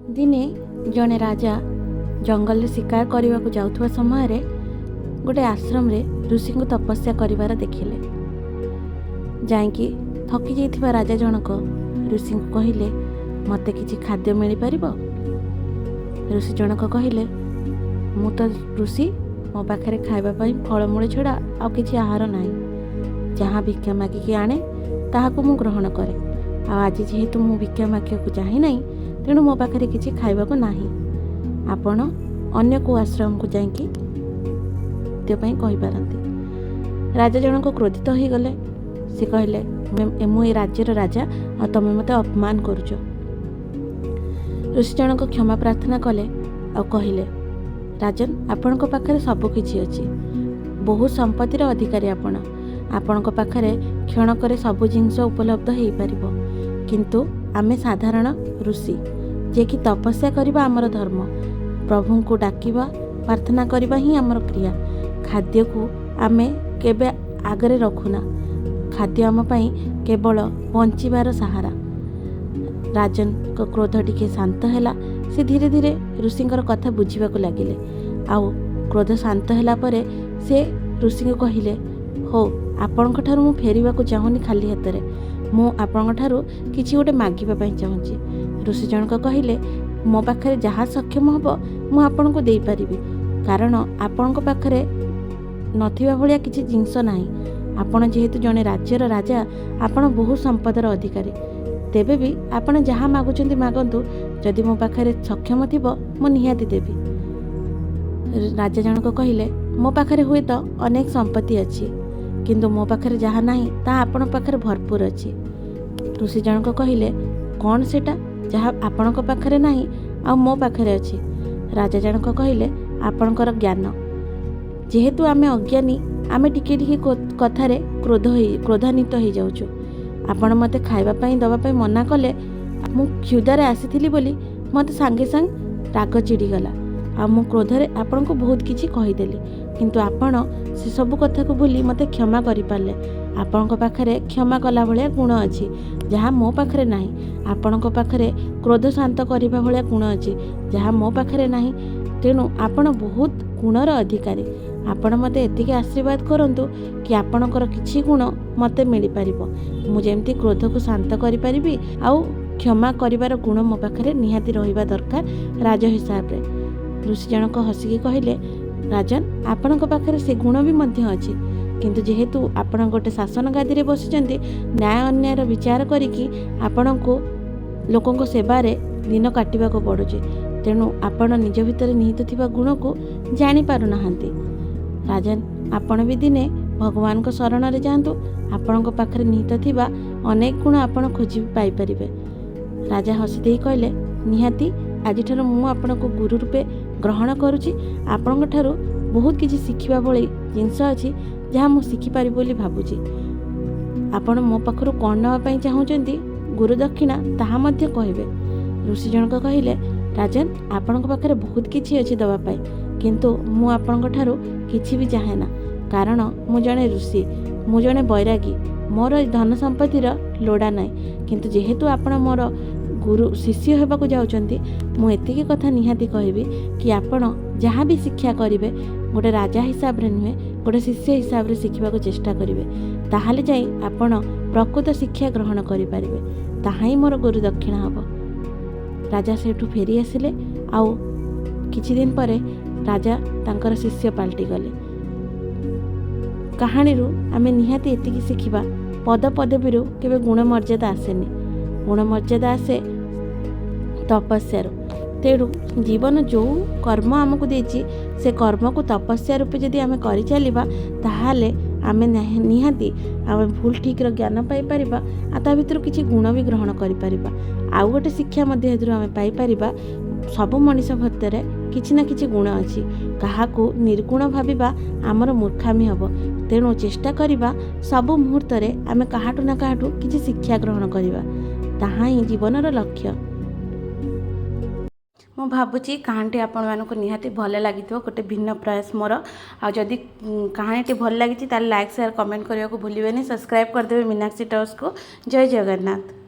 दिने जड़े राजा जंगल शिकार करने को जाउथुवा समय गोटे आश्रम रे ऋषि को तपस्या करिवार देखिले। जाइकी थकी जाइथिबा राजा जनक ऋषि को कहिले मते किछि खाद्य मिल पारिबो। ऋषि जनक कहिले मु तो ऋषि मो पाखरे खाइबा पई फलमूल छड़ा आ किछि आहार नाही। जहाँ भिक्षा मागिकी आणे ताहाको मु ग्रहण करे। आज जेहेतु मु भिक्षा मागिବାକୁ चाहे नाही तेणु मो पाखरे किछि खाइबाको नाही। आपण अन्य को आश्रम को जाइकी देपाई कहि पारंती। राजा जनक क्रोधित हो गले। से कहले मु ए राज्यर राजा आ तमे मते अपमान करूछ। ऋषि जनक क्षमा प्रार्थना कले आ कहले राजन आपण को पाखरे सब किछि अछि। बहुत संपत्तिर अधिकारी आपण को पाखरे क्षणकर सब जिनस उपलब्ध हो पारिबो। किंतु आमे साधारण ऋषि जे कि तपस्या करबा आमर धर्म। प्रभु को डाकिबा प्रार्थना करबा ही आमर क्रिया। खाद्य को आमे केबे आगरे रखुना। खाद्य आम पई केवल बंचिबार सहारा। राजन को क्रोध टिके शांत हैला। से धीरे धीरे ऋषिंकर कथा बुझीबाकू लागिले। आउ क्रोध शांत हैला परे से ऋषि को कहिले हो आपणक ठारू मु फेरिबाकू चाहुनी खाली हातरे। मु आपणक ठारू किछि गोटे मागिबा पई चाहुची। ऋषि जनक कहिले मो पाखरे जहाँ सक्षम हबो मु आपणको देई परिबी। कारण आपणको पाखरे नथिबा भलिया किछि जिंस नाही। आपण जेहेतु जने राज्यर राजा आपण बहु संपदर अधिकारी। तेबे भी आपण जहाँ मागुचंती मागंतु। जदि मो पाखरे सक्षम थिबो मु निहाती देबी। राजा जनक कहिले मो पाखरे हुए तो अनेक संपत्ति अछि किंतु मो पाखरे जहाँ नाही ता आपण पाखरे भरपूर अछि। ऋषि जनक कहिले कौन सेटा जहाँ आपणक पाखरे नाही आ मो पाखरे अछि। राजा जनक कहिले आपणकर ज्ञान। जेहेतु आमे अज्ञानी आमे टिके टिके कथारे क्रोधान्वित हो जाउछु। आपण मते खाइबा पई दबा पई मना कले मु क्षुधारे आसीथिली बोली मते सांगे सांग राग चिड़ी गला। आ मु क्रोधरे आपण को बहुत किछि कहिदेली। किंतु आपण से सब कथा को भूली मते क्षमा करि पारले। आपण को पाखरे क्षमा कला भलिया गुण अछि जहाँ मो पाखरे नाही। आपण को पाखरे क्रोध शांत करिबा भलिया गुण अछि जहाँ मो पाखरे नाही। तेणु आपण बहुत गुणर अधिकारी। आपण मते एतिके आशीर्वाद करंतु कि आपणकर किछि गुण मते मिली पारिबो। मु जेमति क्रोध को शांत करि परिबी आउ क्षमा करिवार गुण मो पाखरे निहाती रहिबा दरकार राजा हिसाब रे। ऋषि जनक हसिकी कहिले राजन आपणक पाखरे से गुण भी मध्य अछि। किंतु जेहेतु आपण गोटे शासन गादी रे बसिचंती न्याय अन्यायर विचार करिकी आपणको लोकंको सेवारे दिन काटिबा को पड़ुची। तेणु आपण निज भितर निहित थिबा गुण को जानि पारु नाहंती। राजन आपण भी दिने भगवान को शरण रे जांतु। आपणको पाखरे निहित थिबा अनेक गुण आपण खोजी पाई परिबे। राजा हसी देई कहले निहाती आज ठारू मु आपणको गुरु रूपे ग्रहण करूची। आपणक ठारू बहुत किछि शिखिबा भली जिंस अछि जहाँ मु शिखि पारि बोली भाबुची। आपण मो पाखरु कोन नवा पई चाहुचंती गुरु दक्षिणा ताहा मध्य कहिबे। ऋषि जनक कहिले राजन आपणक पाखरे बहुत किछि अछि दवा पई किंतु मु आपणक ठारू किछि भी चाहे ना। कारण मु जने ऋषि मु जने बैरागी। मोर धन संपत्तिर लोड़ा नाही। किंतु जेहेतु आपण मोर गुरु शिष्य हेबाकू जाउचंती मु एतिकी कथा निहाती कहबी कि आपण जहाँ भी शिक्षा करिवे गोटे राजा हिसाब रे नुहे गोटे शिष्य हिसाब रे शिखिबाकू चेष्टा करिवे। ताहाले जाई आपण प्रकृत शिक्षा ग्रहण करि पारिबे। ताहा ही मोर गुरु दक्षिणा हबो। राजा सेठू फेरी आसिले। आउ किछि दिन परे राजा तांकर शिष्य पाल्टी गले। कहानी रू आमे निहाती एतिकी शिखिबा पद पदवीरू केबे गुण मर्यादा आसेनी। गुण मर्यादा आसे तपस्यारू। तेणु जीवन जो कर्म आमको देछि से कर्म को तपस्या रूपे जदि आमे करि चलिबा ताहाले आमे निहाती आमे भूल ठीक रो ज्ञान पाई परिबा। आ ता भितर किछि गुण भी ग्रहण करि परिबा। आउ गोटे शिक्षा मध्ये हेतु आमे पाई परिबा सब मनीष भीतर किछि ना किछि गुण अछि। काहाकू निर्गुण भाबिबा आमर मूर्खामी हबो। तेणु चेष्टा करिबा सब मुहूर्त रे आमे काहाटू ना काहाटू किछि शिक्षा ग्रहण करिबा। ताहा ही जीवनर लक्ष्य। मु भावुची कहानीटी आपण मानक निहाती भल लगी गोटे भिन्न प्रयास मोर। आ जदि कहानीटी भल लगी लाइक शेयर कमेंट करने को भूलिए। सब्सक्राइब करदेवे मीनाक्षी टॉक्स को। जय जगन्नाथ।